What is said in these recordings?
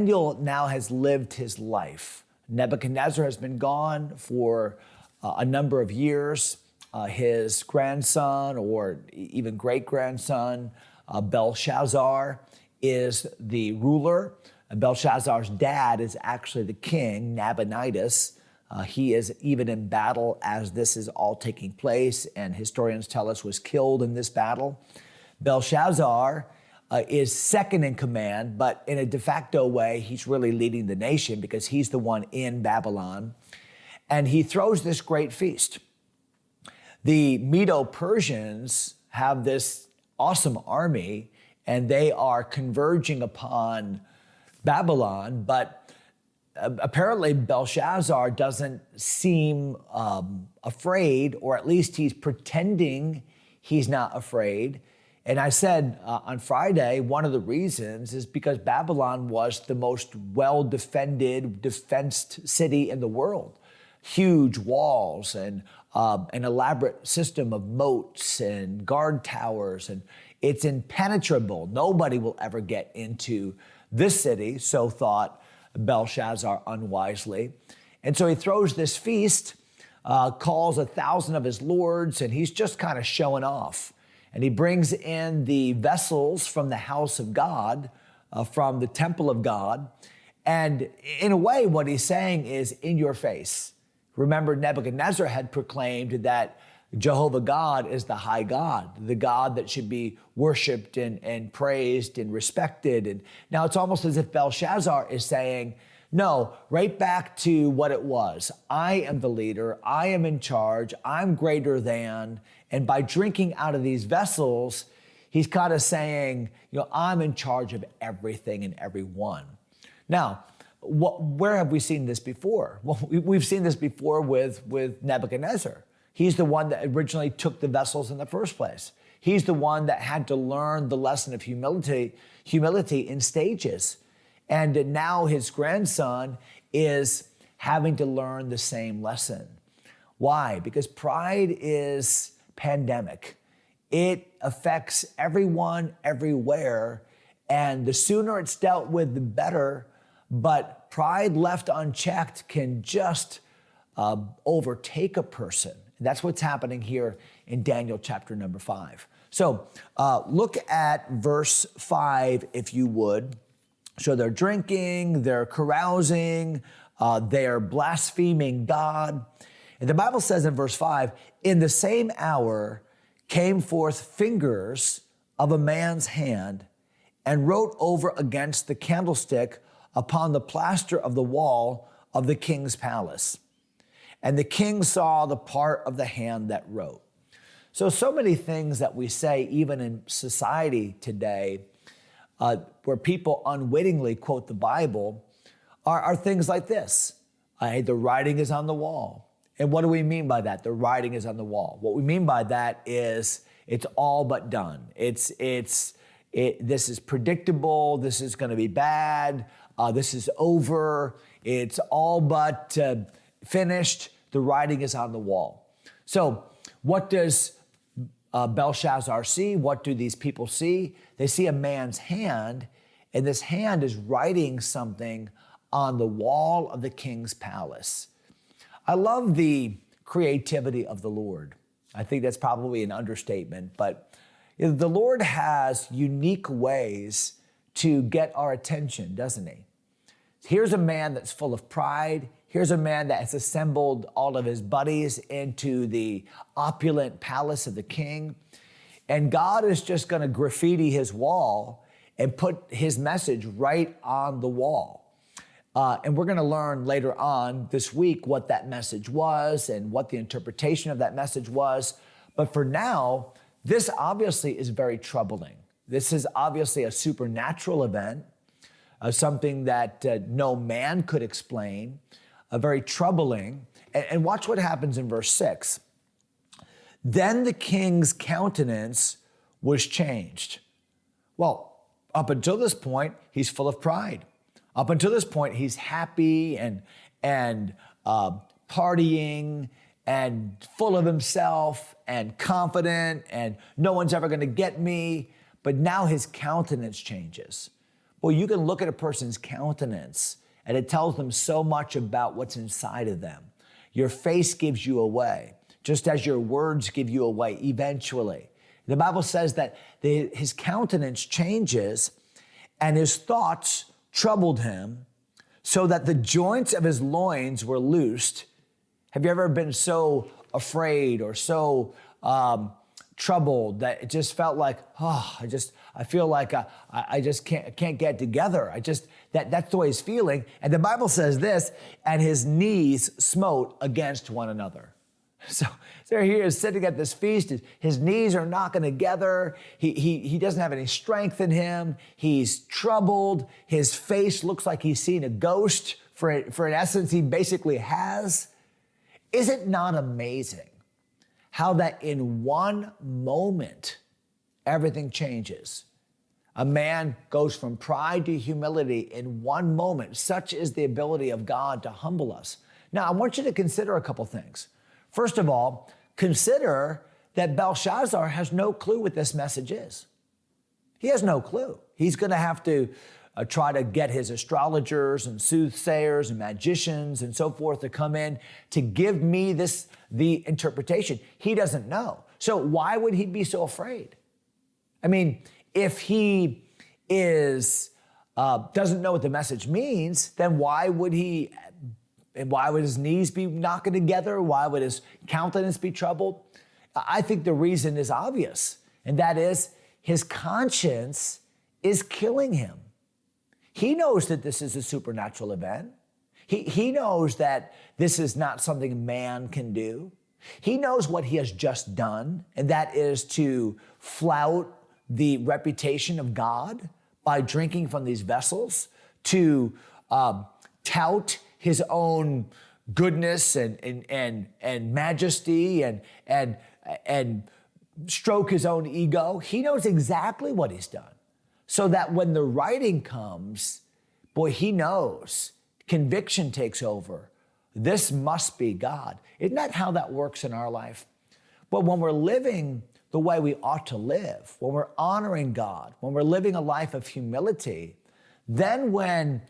Daniel now has lived his life. Nebuchadnezzar has been gone for a number of years. His grandson, or even great-grandson, Belshazzar, is the ruler. Belshazzar's dad is actually the king, Nabonidus. He is even in battle as this is all taking place, and historians tell us was killed in this battle. Belshazzar is second in command, but in a de facto way, he's really leading the nation because he's the one in Babylon. And he throws this great feast. The Medo-Persians have this awesome army, and they are converging upon Babylon, but apparently Belshazzar doesn't seem afraid, or at least he's pretending he's not afraid. And I said on Friday, one of the reasons is because Babylon was the most well-defended, defensed city in the world. Huge walls and an elaborate system of moats and guard towers, and it's impenetrable. Nobody will ever get into this city, so thought Belshazzar unwisely. And so he throws this feast, calls 1,000 of his lords, and he's just kind of showing off. And he brings in the vessels from the house of God, from the temple of God. And in a way, what he's saying is in your face. Remember, Nebuchadnezzar had proclaimed that Jehovah God is the high God, the God that should be worshiped and praised and respected. And now it's almost as if Belshazzar is saying, no, right back to what it was. I am the leader. I am in charge. I'm greater than. And by drinking out of these vessels, he's kind of saying, I'm in charge of everything and everyone. Now, where have we seen this before? Well, we've seen this before with Nebuchadnezzar. He's the one that originally took the vessels in the first place. He's the one that had to learn the lesson of humility in stages. And now his grandson is having to learn the same lesson. Why? Because pride is pandemic. It affects everyone, everywhere, and the sooner it's dealt with, the better. But pride left unchecked can just overtake a person. That's what's happening here in Daniel chapter number 5. So look at verse 5, if you would. So they're drinking, they're carousing, they're blaspheming God. And the Bible says in verse 5, in the same hour came forth fingers of a man's hand and wrote over against the candlestick upon the plaster of the wall of the king's palace. And the king saw the part of the hand that wrote. So many things that we say, even in society today, where people unwittingly quote the Bible, are things like this. The writing is on the wall. And what do we mean by that? The writing is on the wall. What we mean by that is it's all but done. This is predictable. This is going to be bad. This is over. It's all but finished. The writing is on the wall. So what does Belshazzar see? What do these people see? They see a man's hand, and this hand is writing something on the wall of the king's palace. I love the creativity of the Lord. I think that's probably an understatement, but the Lord has unique ways to get our attention, doesn't he? Here's a man that's full of pride. Here's a man that has assembled all of his buddies into the opulent palace of the king. And God is just going to graffiti his wall and put his message right on the wall. And we're going to learn later on this week what that message was and what the interpretation of that message was. But for now, this obviously is very troubling. This is obviously a supernatural event, something that no man could explain, very troubling. And watch what happens in verse 6. Then the king's countenance was changed. Well, up until this point, he's full of pride. Up until this point, he's happy and partying and full of himself and confident and no one's ever going to get me. But now his countenance changes. Well, you can look at a person's countenance and it tells them so much about what's inside of them. Your face gives you away, just as your words give you away eventually. The Bible says that his countenance changes and his thoughts troubled him so that the joints of his loins were loosed. Have you ever been so afraid or so troubled that it just felt like, I feel like I just can't get together. That's the way he's feeling. And the Bible says this, and his knees smote against one another. So there he is sitting at this feast. His knees are knocking together. He doesn't have any strength in him. He's troubled. His face looks like he's seen a ghost. For in essence, he basically has. Is it not amazing how that in one moment, everything changes? A man goes from pride to humility in one moment. Such is the ability of God to humble us. Now, I want you to consider a couple things. First of all, consider that Belshazzar has no clue what this message is. He has no clue. He's going to have to try to get his astrologers and soothsayers and magicians and so forth to come in to give me the interpretation. He doesn't know. So why would he be so afraid? I mean, if he doesn't know what the message means, then why would his knees be knocking together? Why would his countenance be troubled? I think the reason is obvious, and that is his conscience is killing him. He knows that this is a supernatural event. He knows that this is not something man can do. He knows what he has just done, and that is to flout the reputation of God by drinking from these vessels, to tout his own goodness and majesty and stroke his own ego. He knows exactly what he's done. So that when the writing comes, boy, he knows. Conviction takes over. This must be God. Isn't that how that works in our life? But when we're living the way we ought to live, when we're honoring God, when we're living a life of humility, then when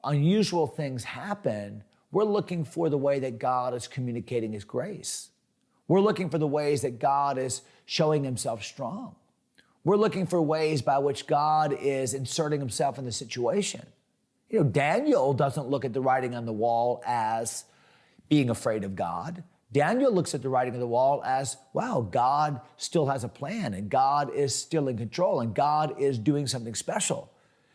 unusual things happen, we're looking for the way that God is communicating his grace. We're looking for the ways that God is showing himself strong. We're looking for ways by which God is inserting himself in the situation. You know, Daniel doesn't look at the writing on the wall as being afraid of God. Daniel looks at the writing on the wall as, wow, God still has a plan and God is still in control and God is doing something special.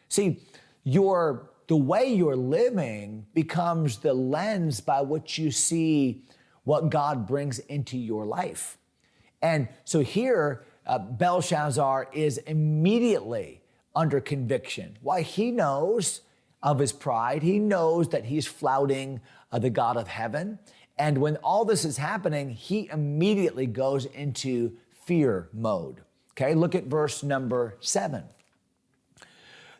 See, the way you're living becomes the lens by which you see what God brings into your life. And so here, Belshazzar is immediately under conviction. Why? He knows of his pride. He knows that he's flouting the God of heaven. And when all this is happening, he immediately goes into fear mode. Okay, look at verse number 7.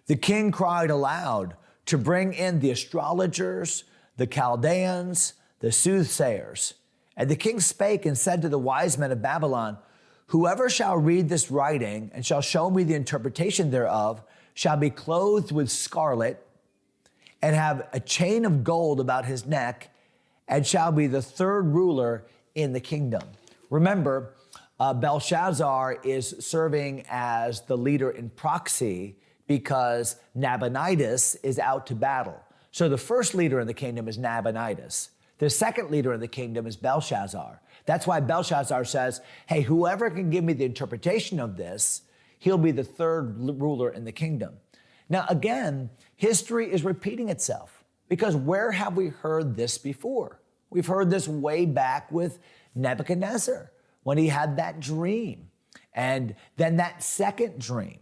The king cried aloud to bring in the astrologers, the Chaldeans, the soothsayers. And the king spake and said to the wise men of Babylon, whoever shall read this writing and shall show me the interpretation thereof shall be clothed with scarlet and have a chain of gold about his neck and shall be the third ruler in the kingdom. Remember, Belshazzar is serving as the leader in proxy because Nabonidus is out to battle. So the first leader in the kingdom is Nabonidus. The second leader in the kingdom is Belshazzar. That's why Belshazzar says, hey, whoever can give me the interpretation of this, he'll be the third ruler in the kingdom. Now, again, history is repeating itself because where have we heard this before? We've heard this way back with Nebuchadnezzar when he had that dream and then that second dream.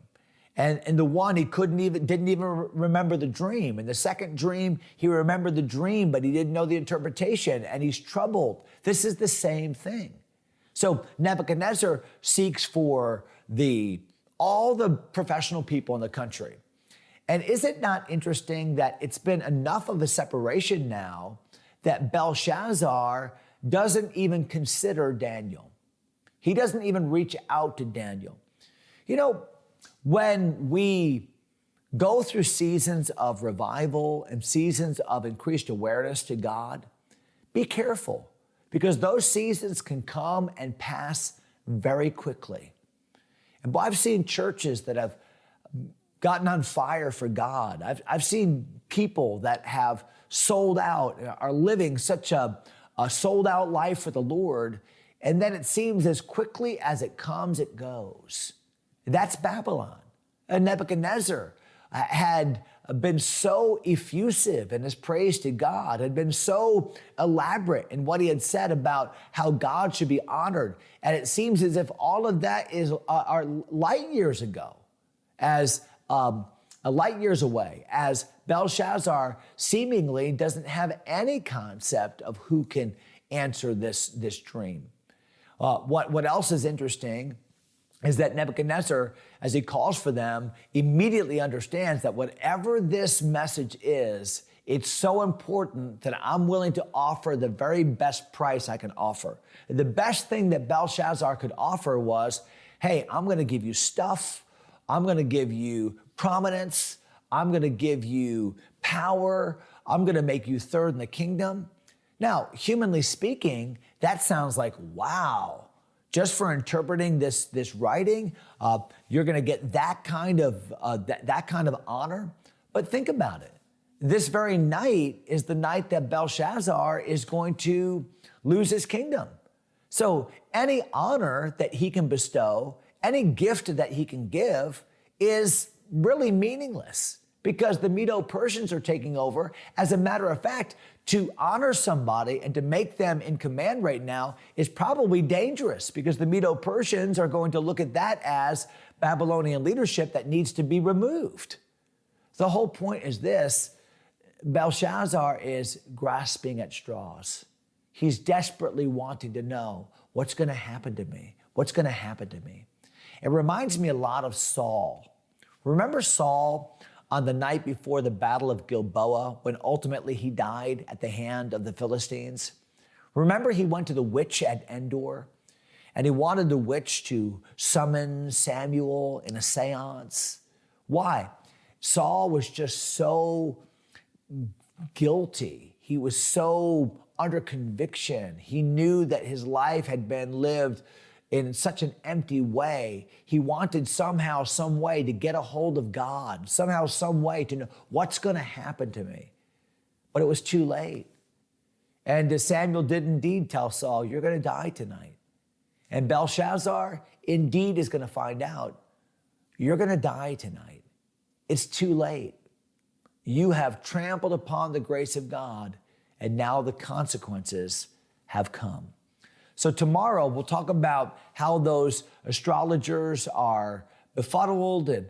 And the one, he didn't even remember the dream. In the second dream, he remembered the dream, but he didn't know the interpretation, and he's troubled. This is the same thing. So Nebuchadnezzar seeks for all the professional people in the country. And is it not interesting that it's been enough of a separation now that Belshazzar doesn't even consider Daniel? He doesn't even reach out to Daniel. You know, when we go through seasons of revival and seasons of increased awareness to God, be careful, because those seasons can come and pass very quickly. And boy, I've seen churches that have gotten on fire for God. I've seen people that have sold out, are living such a sold out life for the Lord, and then it seems as quickly as it comes, it goes. That's Babylon. And Nebuchadnezzar had been so effusive in his praise to God, had been so elaborate in what he had said about how God should be honored. And it seems as if all of that are light years ago, as light years away, as Belshazzar seemingly doesn't have any concept of who can answer this dream. What else is interesting is that Nebuchadnezzar, as he calls for them, immediately understands that whatever this message is, it's so important that I'm willing to offer the very best price I can offer. The best thing that Belshazzar could offer was, hey, I'm going to give you stuff. I'm going to give you prominence. I'm going to give you power. I'm going to make you third in the kingdom. Now, humanly speaking, that sounds like, wow. Just for interpreting this writing, you're going to get that kind of honor. But think about it. This very night is the night that Belshazzar is going to lose his kingdom. So any honor that he can bestow, any gift that he can give is really meaningless, because the Medo-Persians are taking over. As a matter of fact, to honor somebody and to make them in command right now is probably dangerous, because the Medo-Persians are going to look at that as Babylonian leadership that needs to be removed. The whole point is this: Belshazzar is grasping at straws. He's desperately wanting to know, what's going to happen to me? What's going to happen to me? It reminds me a lot of Saul. Remember Saul on the night before the Battle of Gilboa, when ultimately he died at the hand of the Philistines? Remember, he went to the witch at Endor, and he wanted the witch to summon Samuel in a seance. Why? Saul was just so guilty. He was so under conviction. He knew that his life had been lived in such an empty way. He wanted somehow, some way to get a hold of God, somehow, some way to know what's going to happen to me. But it was too late. And Samuel did indeed tell Saul, you're going to die tonight. And Belshazzar indeed is going to find out, you're going to die tonight. It's too late. You have trampled upon the grace of God, and now the consequences have come. So tomorrow we'll talk about how those astrologers are befuddled and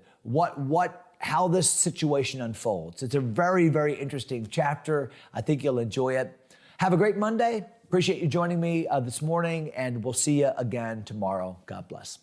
how this situation unfolds. It's a very, very interesting chapter. I think you'll enjoy it. Have a great Monday. Appreciate you joining me this morning, and we'll see you again tomorrow. God bless.